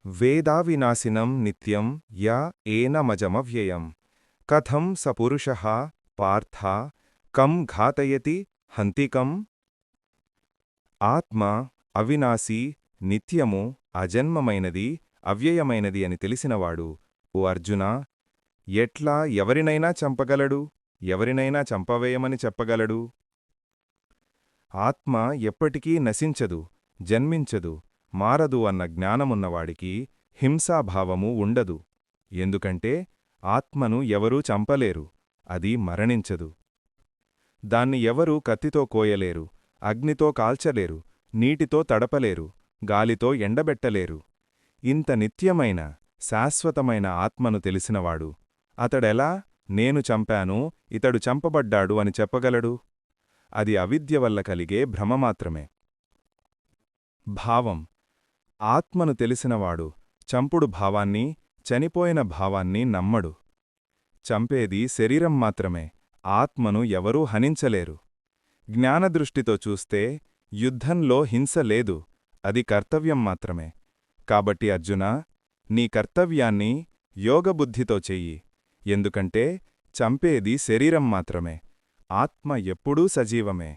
వేదావినాశినం నిత్యం య ఏనమజమవ్యయం కథం స పురుషః పార్థ కం ఘాతయతి హంతికం. ఆత్మ అవినాశీ, నిత్యము, అజన్మమైనది, అవ్యయమైనది అని తెలిసినవాడు ఓ అర్జునా, ఎట్లా ఎవరినైనా చంపగలడు, ఎవరినైనా చంపవేయమని చెప్పగలడు? ఆత్మ ఎప్పటికీ నశించదు, జన్మించదు, మారదు అన్న జ్ఞానమున్నవాడికి హింసాభావము ఉండదు. ఎందుకంటే ఆత్మను ఎవరూ చంపలేరు, అది మరణించదు. దాన్ని ఎవరూ కత్తితో కోయలేరు, అగ్నితో కాల్చలేరు, నీటితో తడపలేరు, గాలితో ఎండబెట్టలేరు. ఇంత నిత్యమైన, శాశ్వతమైన ఆత్మను తెలిసినవాడు అతడెలా నేను చంపాను, ఇతడు చంపబడ్డాడు అని చెప్పగలడు? అది అవిద్య వల్ల కలిగే భ్రమమాత్రమే. భావం: ఆత్మను తెలిసినవాడు చంపుడు భావాన్ని, చనిపోయిన భావాన్ని నమ్మడు. చంపేది శరీరం మాత్రమే, ఆత్మను ఎవరూ హనించలేరు. జ్ఞానదృష్టితో చూస్తే యుద్ధంలో హింస లేదు, అది కర్తవ్యం మాత్రమే. కాబట్టి అర్జునా, నీ కర్తవ్యాన్ని యోగబుద్ధితో చెయ్యి. ఎందుకంటే చంపేది శరీరం మాత్రమే, ఆత్మ ఎప్పుడూ సజీవమే.